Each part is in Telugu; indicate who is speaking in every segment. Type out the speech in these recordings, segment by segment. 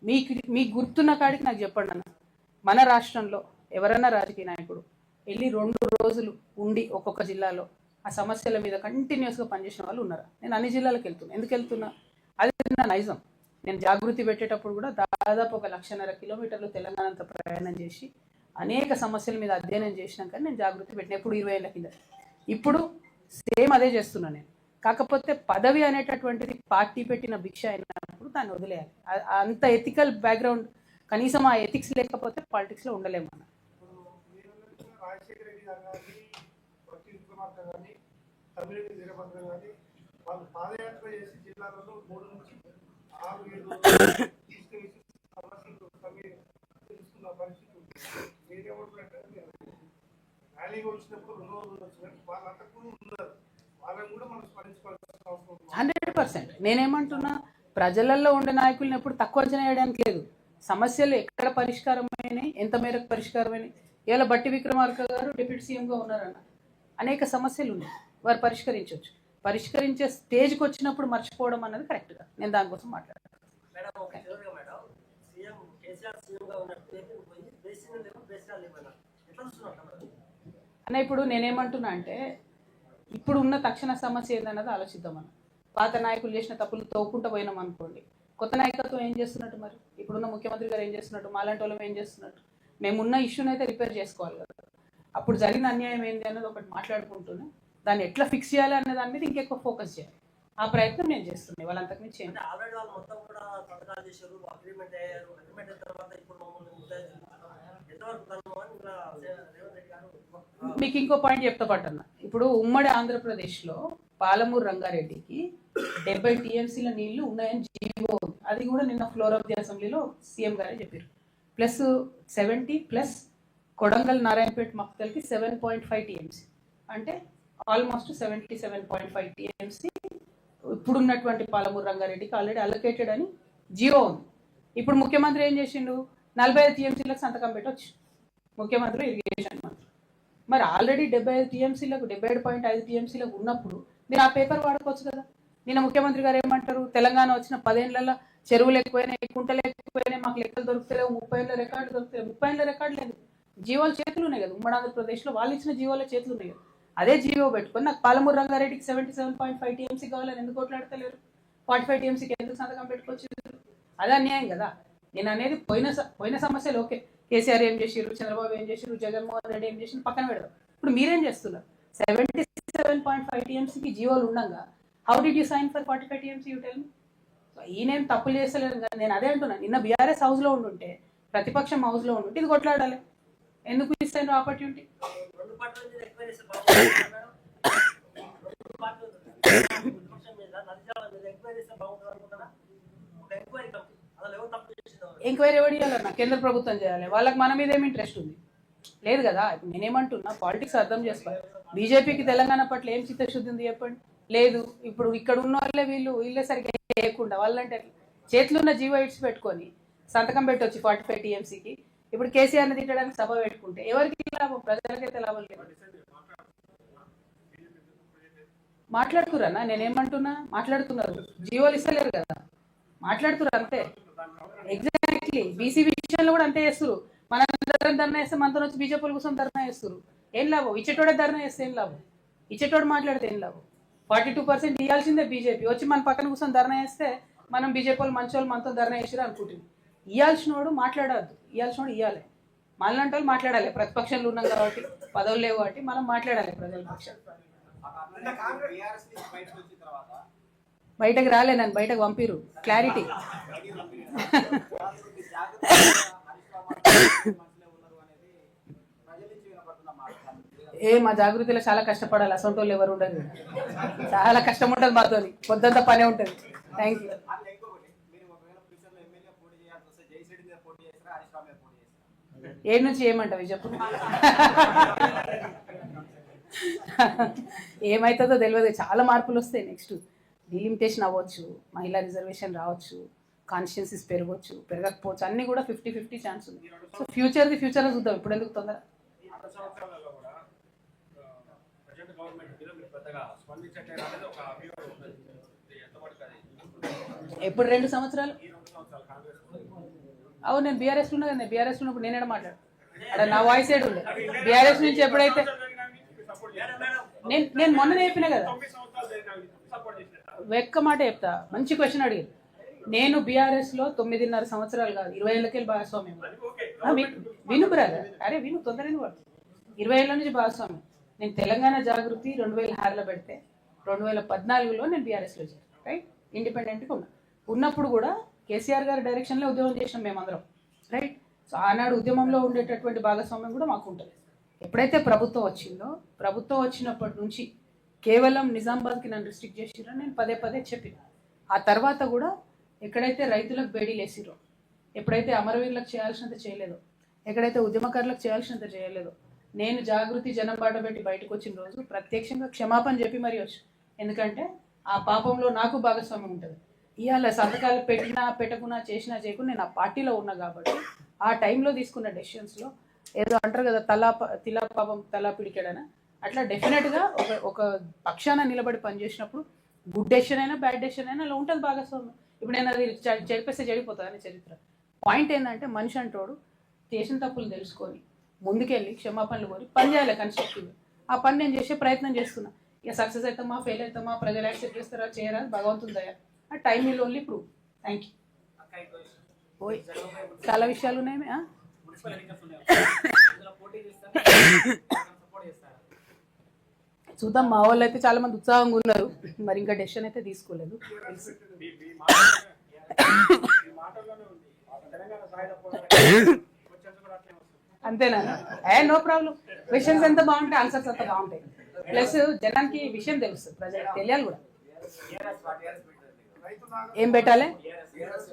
Speaker 1: మీకు గుర్తున్న కాడికి నాకు చెప్పండి అన్న, మన రాష్ట్రంలో ఎవరన్నా రాజకీయ నాయకుడు వెళ్ళి 2 రోజులు ఉండి ఒక్కొక్క జిల్లాలో ఆ సమస్యల మీద కంటిన్యూస్గా పనిచేసిన వాళ్ళు ఉన్నారా? నేను అన్ని జిల్లాలకు వెళ్తున్నా. ఎందుకు వెళ్తున్నా? అది నా నైజం. నేను జాగృతి పెట్టేటప్పుడు కూడా దాదాపు 1.5 కిలోమీటర్లు తెలంగాణ అంతా ప్రయాణం చేసి అనేక సమస్యల మీద అధ్యయనం చేసినాక నేను జాగృతి పెట్టిన, ఎప్పుడు 20 ఏళ్ళ కింద. ఇప్పుడు సేమ్ అదే చేస్తున్నాను నేను. కాకపోతే పదవి అనేటటువంటిది పార్టీ పెట్టిన భిక్ష అయినప్పుడు దాన్ని వదిలేయాలి. అంత ఎథికల్ బ్యాక్గ్రౌండ్, కనీసం ఆ ఎథిక్స్ లేకపోతే పాలిటిక్స్లో ఉండలేము మనం.
Speaker 2: వచ్చినప్పుడు
Speaker 1: 100%. నేనేమంటున్నా, ప్రజలలో ఉండే నాయకులను ఎప్పుడు తక్కువ అంచనా వేయడానికి లేదు. సమస్యలు ఎక్కడ పరిష్కారమైనాయి, ఎంత మేరకు పరిష్కారమైనాయి. ఇవాళ బట్టి విక్రమార్క గారు డిప్యూటీ సీఎంగా ఉన్నారన్న, అనేక సమస్యలు ఉన్నాయి, వారు పరిష్కరించవచ్చు. పరిష్కరించే స్టేజ్కి వచ్చినప్పుడు మర్చిపోవడం అన్నది కరెక్ట్గా, నేను దానికోసం మాట్లాడతాను. అన్న ఇప్పుడు నేనేమంటున్నా అంటే, ఇప్పుడు ఉన్న తక్షణ సమస్య ఏందన్నది ఆలోచిద్దామన్న. పాత నాయకులు చేసిన తప్పులు తోకుంటూ పోయినాం అనుకోండి, కొత్త నాయకత్వం ఏం చేస్తున్నట్టు? మరి ఇప్పుడున్న ముఖ్యమంత్రి గారు ఏం చేస్తున్నట్టు? మాలాంటి వాళ్ళం ఏం చేస్తున్నట్టు? మేమున్న ఇష్యూని అయితే రిపేర్ చేసుకోవాలి కదా. అప్పుడు జరిగిన అన్యాయం ఏంటి అన్నది ఒకటి మాట్లాడుకుంటూనే దాన్ని ఎట్లా ఫిక్స్ చేయాలి అనే దాని మీద ఇంకెక్కువ ఫోకస్ చేయాలి. ఆ ప్రయత్నం నేను చేస్తున్నాను. వాళ్ళంతకు మించి మీకు ఇంకో పాయింట్ చెప్తా పట్టన్న. ఇప్పుడు ఉమ్మడి ఆంధ్రప్రదేశ్లో పాలమూరు రంగారెడ్డికి 70 టీఎంసీల నీళ్లు ఉన్నాయని జీవో ఉంది. అది కూడా నిన్న ఫ్లోర్ ఆఫ్ ది అసెంబ్లీలో సీఎం గారే చెప్పారు. ప్లస్ 70 ప్లస్ కొడంగల్ నారాయణపేట మక్తల్కి 7.5 టీఎంసీ, అంటే ఆల్మోస్ట్ 77.5 టీఎంసీ ఇప్పుడున్నటువంటి పాలమూరు రంగారెడ్డికి ఆల్రెడీ అలొకేటెడ్ అని జీవో ఉంది. ఇప్పుడు ముఖ్యమంత్రి ఏం చేసిండు? 45 టీఎంసీలకు సంతకం పెట్టవచ్చు ముఖ్యమంత్రి, ఇరిగేషన్ మంత్రి. మరి ఆల్రెడీ 75 టీఎంసీలకు 77.5 టీఎంసీలకు ఉన్నప్పుడు మీరు ఆ పేపర్ వాడుకోవచ్చు కదా. నిన్న ముఖ్యమంత్రి గారు ఏమంటారు? తెలంగాణ వచ్చిన 10 ఏళ్లలో చెరువులు ఎక్కువైనాయి, కుంటలు ఎక్కువైనాయి, మాకు లెక్కలు దొరుకుతలేవు, 30 ఏళ్ళ రికార్డు దొరుకుతాయి. 30 ఏళ్ళ రికార్డు లేదు, జీవోలు చేతులు ఉన్నాయి కదా. ఉమ్మడి ఆంధ్రప్రదేశ్లో వాళ్ళు ఇచ్చిన జీవోల చేతులు ఉన్నాయి కదా. అదే జీవో పెట్టుకొని నాకు పాలమూరు రంగారెడ్డికి 77.5 టీఎంసీ కావాలని ఎందుకు కొట్లాడతలేరు? 45 టీఎంసీకి ఎందుకు సంతకం పెట్టుకోవచ్చు? అదే అన్యాయం కదా. నేను అనేది పోయిన సమస్యలు ఓకే, కేసీఆర్ ఏం చేసిరు, చంద్రబాబు ఏం చేసిరు, జగన్మోహన్ రెడ్డి ఏం చేసిన పక్కన పెడదాం. ఇప్పుడు మీరేం చేస్తున్నారు? 77.5 టీఎంసీకి జీవోలు ఉండగా how did you sign for 45 TMC? You tell me. ఈయనేం తప్పులు చేస్తలేరు కదా. నేను అదే అంటున్నాను, నిన్న బీఆర్ఎస్ హౌస్లో ఉండుంటే, ప్రతిపక్షం హౌస్లో ఉండుంటే ఇది కొట్లాడాలి. ఎందుకు ఇస్తాను ఆపర్చునిటీ? ఎంక్వైరీ ఎవరు చేయాలన్నా? కేంద్ర ప్రభుత్వం చేయాలి. వాళ్ళకి మన మీద ఏమి ఇంట్రెస్ట్ ఉంది? లేదు కదా. నేనేమంటున్నా, పాలిటిక్స్ అర్థం చేసుకోవాలి. బీజేపీకి తెలంగాణ పట్ల ఏం చిత్తశుద్ధి ఉంది చెప్పండి? లేదు. ఇప్పుడు ఇక్కడ ఉన్న వాళ్ళే వీళ్ళే సరిగ్గా చేయకుండా వాళ్ళంటే చేతులు ఉన్న జీవో ఇట్స్ పెట్టుకొని సంతకం పెట్టవచ్చు 45 టీఎంసీకి. ఇప్పుడు కేసీఆర్ని తిట్టడానికి సభ పెట్టుకుంటే ఎవరికి లాభం? ప్రజలకైతే లాభం లేదు. మాట్లాడుతున్నా, నేనేమంటున్నా, మాట్లాడుతున్నారు, జీవోలు ఇస్తలేరు కదా, మాట్లాడుతున్నారు అంతే. ఎగ్జాక్ట్లీ. బీసీ విషయంలో కూడా అంతే చేస్తారు. మన ధర్నా చేస్తే మనతో వచ్చి బీజేపీ కోసం ధర్నా చేస్తారు. ఏం లాభం? ఇచ్చేటోడే ధర్నా చేస్తే ఏం లాభం? ఇచ్చేటోడు మాట్లాడితే ఏం లాభం? 42% ఇవ్వాల్సిందే బీజేపీ. వచ్చి మన పక్కన కూర్చొని ధర్నా చేస్తే మనం బీజేపీ వాళ్ళు మంచి వాళ్ళు మనతో ధర్నా చేసారు అనుకుంటుంది. ఇవ్వాల్సినోడు మాట్లాడద్దు, ఇవ్వాల్సినోడు ఇవ్వాలి. మనలాంటి వాళ్ళు మాట్లాడాలి. ప్రతిపక్షంలో ఉన్నాం కాబట్టి, పదవులు లేవు కాబట్టి మనం మాట్లాడాలి ప్రజల పక్షాలు. బయటకు రాలే, నన్ను బయటకు పంపిరు. క్లారిటీ. మా జాగృతిలో చాలా కష్టపడాలి. అసొంటి వాళ్ళు ఎవరు ఉండదు, చాలా కష్టం ఉంటుంది మాతో, పొద్దంతా పనే ఉంటుంది. Thank you. ఏడు నుంచి ఏమంటావు చెప్పు. ఏమవుతుందో తెలియదు. చాలా మార్పులు వస్తాయి. నెక్స్ట్ డిలిమిటేషన్ అవ్వచ్చు, మహిళా రిజర్వేషన్ రావచ్చు, కాన్స్టిట్యున్సీస్ పెరగవచ్చు, పెరగకపోవచ్చు, అన్నీ కూడా 50-50 ఛాన్స్ ఉంది. సో ఫ్యూచర్లో చూద్దాం, ఇప్పుడు ఎందుకు తొందర. ఎప్పుడు 2 సంవత్సరాలు అవును, నేను బీఆర్ఎస్ లో ఉన్నా, బీఆర్ఎస్ ఉన్నప్పుడు నేనే మాట్లాడు అక్కడ నా వాయిస్ ఏడు ఉండే. బీఆర్ఎస్ నుంచి ఎప్పుడైతే నేను మొన్న చెప్పినా కదా, వెక్క మాట చెప్తా. మంచి క్వశ్చన్ అడిగింది. నేను బీఆర్ఎస్ లో 9.5 సంవత్సరాలు కాదు, 20 ఏళ్ళకెళ్ళి భాగస్వామ్యం. విను బ్రదర్, అరే విను, తొందర 20 ఏళ్ళ నుంచి భాగస్వామ్యం. నేను తెలంగాణ జాగృతి 2006లో పెడితే 2014లో నేను బీఆర్ఎస్లో చేశాను. రైట్, ఇండిపెండెంట్గా ఉన్నప్పుడు కూడా కేసీఆర్ గారి డైరెక్షన్లో ఉద్యమం చేసినాం మేమందరం. రైట్, సో ఆనాడు ఉద్యమంలో ఉండేటటువంటి భాగస్వామ్యం కూడా మాకు ఉంటుంది. ఎప్పుడైతే ప్రభుత్వం వచ్చిందో, ప్రభుత్వం వచ్చినప్పటి నుంచి కేవలం నిజామాబాద్కి నన్ను రిస్ట్రిక్ట్ చేసిరో నేను పదే పదే చెప్పిన. ఆ తర్వాత కూడా ఎక్కడైతే రైతులకు బేడీలు వేసిరో, ఎప్పుడైతే అమరవీరులకు చేయాల్సినంత చేయలేదో, ఎక్కడైతే ఉద్యమకారులకు చేయాల్సినంత చేయలేదో, నేను జాగృతి జనం బాట పెట్టి బయటకు వచ్చిన రోజు ప్రత్యక్షంగా క్షమాపణ చెప్పి మరీ వచ్చు. ఎందుకంటే ఆ పాపంలో నాకు భాగస్వామ్యం ఉంటుంది. ఇవాళ సంతకాలు పెట్టినా పెట్టకున్నా చేసినా చేయకుండా నేను ఆ పార్టీలో ఉన్నా కాబట్టి ఆ టైంలో తీసుకున్న డెసిషన్స్లో ఏదో అంటారు కదా, తిలా పాపం తలా పిడికాడన, అట్లా డెఫినెట్గా ఒక పక్షాన నిలబడి పనిచేసినప్పుడు గుడ్ డెసిషన్ అయినా బ్యాడ్ డెసిషన్ అయినా అలా ఉంటుంది భాగస్వామ్యం. ఇప్పుడు నేను అది చెడిపేస్తే చెడిపోతుందని చరిత్ర. పాయింట్ ఏంటంటే మనిషి అంటోడు చేసిన తప్పులు తెలుసుకొని ముందుకెళ్ళి క్షమాపణలు కోరి పని చేయాలి కన్స్ట్రక్టివ్గా. ఆ పని నేను చేసే ప్రయత్నం చేస్తున్నా. ఇక సక్సెస్ అవుతామా ఫెయిల్ అవుతామా, ప్రజలు యాక్సెప్ట్ చేస్తారా చేయరా, భగవంతుని దయ. ఆ time will only prove. Thank you. ఓయ్ చాలా విషయాలు ఉన్నాయి. చూద్దాం, మా వాళ్ళు అయితే చాలా మంది ఉత్సాహంగా ఉన్నారు, మరి ఇంకా డెసిషన్ అయితే తీసుకోలేదు. అంతేనా? No problem. క్వశ్చన్స్ ఎంత బాగుంటాయి, ఆన్సర్స్ అంత బాగుంటాయి. ప్లస్ జనానికి విషయం తెలుస్తుంది, ప్రజలకు తెలియాలి కూడా. ఏం పెట్టాలి?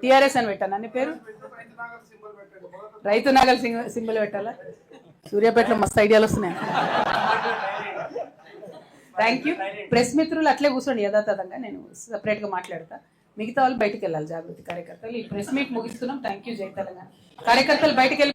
Speaker 1: టిఆర్ఎస్ అని పెట్టాను అన్ని పేరు. రైతు నాగల్ సింబల్ పెట్టాలా? సూర్యాపేటలో మస్తు ఐడియాలు వస్తున్నాయి. Thank you. ప్రెస్ మిత్రులు అట్లే కూర్చోండి, యథాతథంగా నేను సపరేట్గా మాట్లాడతా. మిగతా వాళ్ళు బయటకు వెళ్ళాలి, జాగృతి కార్యకర్తలు. ఈ ప్రెస్ మీట్ ముగిస్తున్నాం. Thank you. జై తెలంగాణ. కార్యకర్తలు బయటకు వెళ్ళి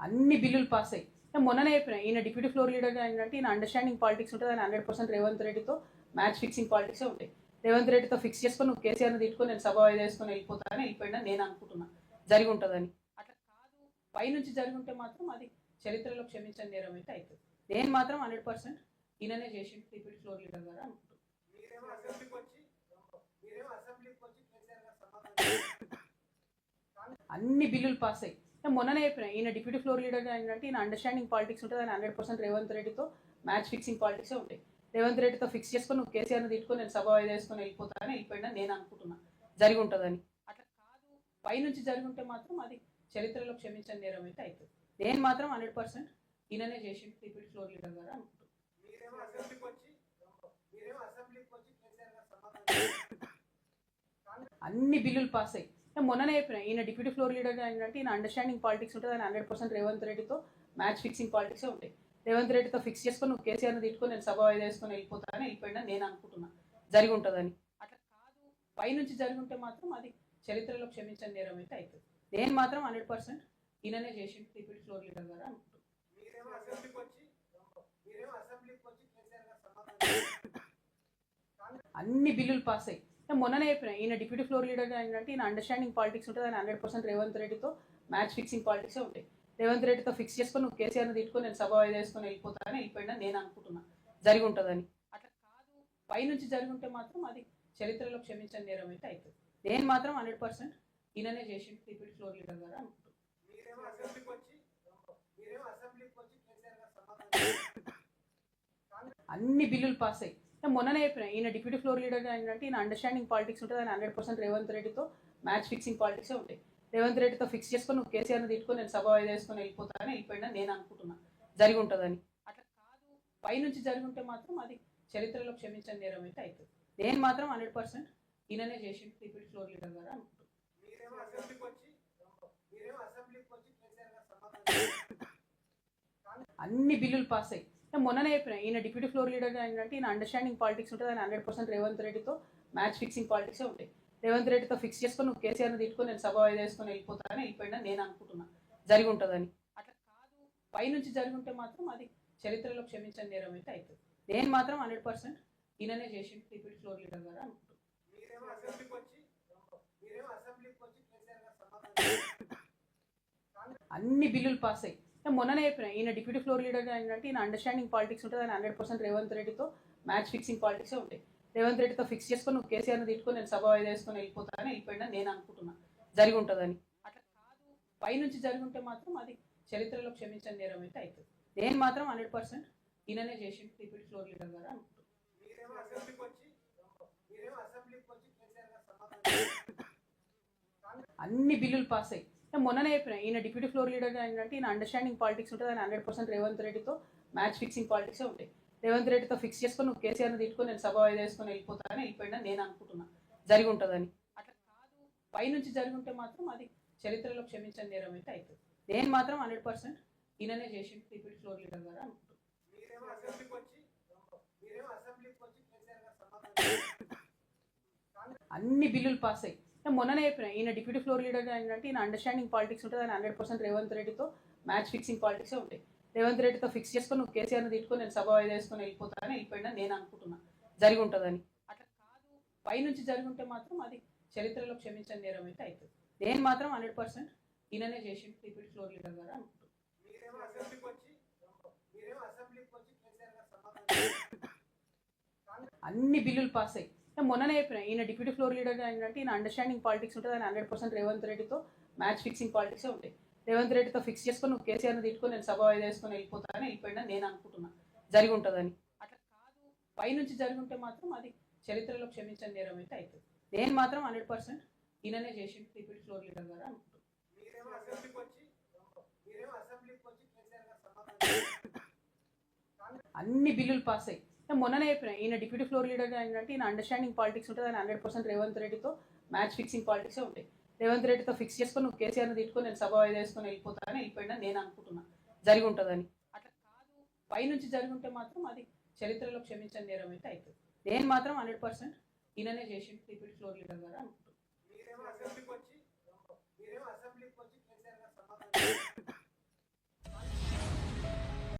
Speaker 1: అన్ని బిల్లులు పాస్ అయ్యి. మొన్ననే చెప్పిన, ఈయన డిప్యూటీ ఫ్లోర్ లీడర్ అంటే ఈయన అండర్స్టాండింగ్ పాలిటిక్స్ ఉంటుంది. ఆయన 100% రేవంత్ రెడ్డితో మ్యాచ్ ఫిక్సింగ్ పాలిటిక్సే ఉంటాయి. రేవంత్ రెడ్డితో ఫిక్స్ చేసుకొని నువ్వు కేసీఆర్ని తిట్టుకొని నేను సభ వాయిదా వేసుకొని వెళ్ళిపోతానని వెళ్ళిపోయినా నేను అనుకుంటున్నా, జరిగి ఉంటుందని. అట్లా కాదు, పైనుంచి జరిగి ఉంటే మాత్రం అది చరిత్రలో క్షమించని నేరం అయితే అవుతుంది. నేను మాత్రం 100% ఈయననే చేసి డిప్యూటీ ఫ్లోర్ లీడర్ గారు అనుకుంటున్నాను. అన్ని బిల్లులు పాస్ అయ్యి. మొన్ననే చెప్పిన, ఈయన డిప్యూటీ ఫ్లోర్ లీడర్ అంటే ఈయన అండర్స్టాండింగ్ పాలిటిక్స్ ఉంటుంది. ఆయన 100% రేవంత్ రెడ్డితో మ్యాచ్ ఫిక్సింగ్ పాలిటిక్సే ఉంటాయి. రేవంత్ రెడ్డితో ఫిక్స్ చేసుకొని నువ్వు కేసీఆర్ని తిట్టుకొని నేను సభ వాయిదా వేసుకొని వెళ్ళిపోతానని వెళ్ళిపోయినా నేను అనుకుంటున్నా, జరిగి ఉంటుందని. అట్లా కాదు, పైనుంచి జరిగి ఉంటే మాత్రం అది చరిత్రలో క్షమించని నేరం అయితే అవుతుంది. నేను మాత్రం 100% ఈయననే చేసి డిప్యూటీ ఫ్లోర్ లీడర్ గారు అనుకుంటున్నాను. అన్ని బిల్లులు పాస్ అయ్యి. మొన్ననే చెప్పిన, ఈయన డిప్యూటీ ఫ్లోర్ లీడర్ అంటే ఈయన అండర్స్టాండింగ్ పాలిటిక్స్ ఉంటుంది. ఆయన 100% రేవంత్ రెడ్డితో మ్యాచ్ ఫిక్సింగ్ పాలిటిక్సే ఉంటాయి. రేవంత్ రెడ్డితో ఫిక్స్ చేసుకొని నువ్వు కేసీఆర్ని తిట్టుకొని నేను సభ వాయిదా వేసుకొని వెళ్ళిపోతానని వెళ్ళిపోయినా నేను అనుకుంటున్నా, జరిగి ఉంటుందని. అట్లా కాదు, పైనుంచి జరిగి ఉంటే మాత్రం అది చరిత్రలో క్షమించని నేరం అయితే అవుతుంది. నేను మాత్రం 100% ఈయననే చేసి డిప్యూటీ ఫ్లోర్ లీడర్ గారు అనుకుంటున్నాను. అన్ని బిల్లులు పాస్ అయ్యి. మొన్ననే చెప్పిన, ఈయన డిప్యూటీ ఫ్లోర్ లీడర్ అంటే ఈయన అండర్స్టాండింగ్ పాలిటిక్స్ ఉంటుంది. ఆయన 100% రేవంత్ రెడ్డితో మ్యాచ్ ఫిక్సింగ్ పాలిటిక్సే ఉంటాయి. రేవంత్ రెడ్డితో ఫిక్స్ చేసుకొని నువ్వు కేసీఆర్ని తిట్టుకొని నేను సభ వాయిదా వేసుకొని వెళ్ళిపోతానని వెళ్ళిపోయినా నేను అనుకుంటున్నా, జరిగి ఉంటుందని. అట్లా కాదు, పైనుంచి జరిగి ఉంటే మాత్రం అది చరిత్రలో క్షమించని నేరం అయితే అవుతుంది. నేను మాత్రం 100% ఈయననే చేసి డిప్యూటీ ఫ్లోర్ లీడర్ గారు అనుకుంటున్నాను. అన్ని బిల్లులు పాస్ అయ్యి. మొన్ననే చెప్పిన, ఈయన డిప్యూటీ ఫ్లోర్ లీడర్ అంటే ఈయన అండర్స్టాండింగ్ పాలిటిక్స్ ఉంటుంది. ఆయన 100% రేవంత్ రెడ్డితో మ్యాచ్ ఫిక్సింగ్ పాలిటిక్సే ఉంటాయి. రేవంత్ రెడ్డితో ఫిక్స్ చేసుకొని నువ్వు కేసీఆర్ని తిట్టుకొని నేను సభ వాయిదా వేసుకొని వెళ్ళిపోతానని వెళ్ళిపోయినా నేను అనుకుంటున్నా, జరిగి ఉంటుందని. అట్లా కాదు, పైనుంచి జరిగి ఉంటే మాత్రం అది చరిత్రలో క్షమించని నేరం అయితే అవుతుంది. నేను మాత్రం 100% ఈయననే చేసి డిప్యూటీ ఫ్లోర్ లీడర్ గారు అనుకుంటున్నాను. అన్ని బిల్లులు పాస్ అయ్యి. నేను మొన్ననే చెప్పిన ఈయన డిప్యూటీ ఫ్లోర్ లీడర్ అంటే ఈయన అండర్స్టాండింగ్ పాలిటిక్స్ ఉంటుంది, ఆయన 100% రేవంత్ రెడ్డితో మ్యాచ్ ఫిక్సింగ్ పాలిటిక్సే ఉంటాయి. రేవంత్ రెడ్డితో ఫిక్స్ చేసుకొని నువ్వు కేసీఆర్ని తిట్టుకొని నేను సభ వేసుకొని వెళ్ళిపోతానని వెళ్ళిపోయినా నేను అనుకుంటున్నా జరిగి ఉంటుందని. అట్లా కాదు, పైనుంచి జరిగి ఉంటే మాత్రం అది చరిత్రలో క్షమించని నేరం అయితే అవుతుంది. నేను మాత్రం 100% ఈయననే చేసి డిప్యూటీ ఫ్లోర్ లీడర్ గారు అనుకుంటున్నాను. అన్ని బిల్లులు పాస్ అయ్యి నేను మొన్ననే చెప్పిన ఈయన డిప్యూటీ ఫ్లోర్ లీడర్ అంటే ఈయన అండర్స్టాండింగ్ పాలిటిక్స్ ఉంటుంది, ఆయన 100% రేవంత్ రెడ్డితో మ్యాచ్ ఫిక్సింగ్ పాలిటిక్సే ఉంటాయి. రేవంత్ రెడ్డితో ఫిక్స్ చేసుకొని నువ్వు కేసీఆర్ని తిట్టుకొని నేను సభ వేసుకొని వెళ్ళిపోతానని వెళ్ళిపోయినా నేను అనుకుంటున్నా జరిగి ఉంటుందని. అట్లా కాదు, పైనుంచి జరిగి ఉంటే మాత్రం అది చరిత్రలో క్షమించని నేరం అయితే అవుతుంది. నేను మాత్రం 100% ఈయననే చేసి డిప్యూటీ ఫ్లోర్ లీడర్ గారు అనుకుంటున్నాను. అన్ని బిల్లులు పాస్ అయ్యి నేను మొన్ననే చెప్పిన ఈయన డిప్యూటీ ఫ్లోర్ లీడర్ అంటే ఈయన అండర్స్టాండింగ్ పాలిటిక్స్ ఉంటుంది, ఆయన 100% రేవంత్ రెడ్డితో మ్యాచ్ ఫిక్సింగ్ పాలిటిక్సే ఉంటాయి. రేవంత్ రెడ్డితో ఫిక్స్ చేసుకొని నువ్వు కేసీఆర్ని తిట్టుకొని నేను సభ వేసుకొని వెళ్ళిపోతానని వెళ్ళిపోయినా నేను అనుకుంటున్నా జరిగి ఉంటుందని. అట్లా కాదు, పైనుంచి జరిగి ఉంటే మాత్రం అది చరిత్రలో క్షమించని నేరం అయితే అవుతుంది. నేను మాత్రం 100% ఈయననే చేసి డిప్యూటీ ఫ్లోర్ లీడర్ గారు అనుకుంటున్నాను. అన్ని బిల్లులు పాస్ అయ్యి నేను మొన్ననే చెప్పిన ఈయన డిప్యూటీ ఫ్లోర్ లీడర్ అంటే ఈయన అండర్స్టాండింగ్ పాలిటిక్స్ ఉంటుంది, ఆయన 100% రేవంత్ రెడ్డితో మ్యాచ్ ఫిక్సింగ్ పాలిటిక్సే ఉంటాయి. రేవంత్ రెడ్డితో ఫిక్స్ చేసుకొని నువ్వు కేసీఆర్ని తిట్టుకొని నేను సభ వేసుకొని వెళ్ళిపోతానని వెళ్ళిపోయినా నేను అనుకుంటున్నా జరిగి ఉంటుందని. అట్లా కాదు, పైనుంచి జరిగి ఉంటే మాత్రం అది చరిత్రలో క్షమించని నేరం అయితే అవుతుంది. నేను మాత్రం 100% ఈయననే చేసి డిప్యూటీ ఫ్లోర్ లీడర్ గారు అనుకుంటున్నాను. అన్ని బిల్లులు పాస్ అయ్యి నేను మొన్ననే చెప్పిన ఈయన డిప్యూటీ ఫ్లోర్ లీడర్ అంటే ఈయన అండర్స్టాండింగ్ పాలిటిక్స్ ఉంటుంది, ఆయన 100% రేవంత్ రెడ్డితో మ్యాచ్ ఫిక్సింగ్ పాలిటిక్సే ఉంటాయి. రేవంత్ రెడ్డితో ఫిక్స్ చేసుకొని నువ్వు కేసీఆర్ని తిట్టుకొని నేను సభ వేసుకొని వెళ్ళిపోతానని వెళ్ళిపోయినా నేను అనుకుంటున్నా జరిగి ఉంటుందని. అట్లా కాదు, పైనుంచి జరిగి ఉంటే మాత్రం అది చరిత్రలో క్షమించని నేరం అయితే అవుతుంది. నేను మాత్రం 100% ఈయననే చేసి డిప్యూటీ ఫ్లోర్ లీడర్ గారు అనుకుంటున్నాను. అన్ని బిల్లులు పాస్ అయ్యి నేను మొన్ననే చెప్పిన ఈయన డిప్యూటీ ఫ్లోర్ లీడర్ అంటే ఈయన అండర్స్టాండింగ్ పాలిటిక్స్ ఉంటుంది, ఆయన 100% రేవంత్ రెడ్డితో మ్యాచ్ ఫిక్సింగ్ పాలిటిక్సే ఉంటాయి. రేవంత్ రెడ్డితో ఫిక్స్ చేసుకొని నువ్వు కేసీఆర్ని తిట్టుకొని నేను సభ వేసుకొని వెళ్ళిపోతానని వెళ్ళిపోయినా నేను అనుకుంటున్నా జరిగి ఉంటుందని. అట్లా కాదు, పైనుంచి జరిగి ఉంటే మాత్రం అది చరిత్రలో క్షమించని నేరం అయితే అవుతుంది. నేను మాత్రం 100% ఈయననే చేసి డిప్యూటీ ఫ్లోర్ లీడర్ గారు అనుకుంటున్నాను.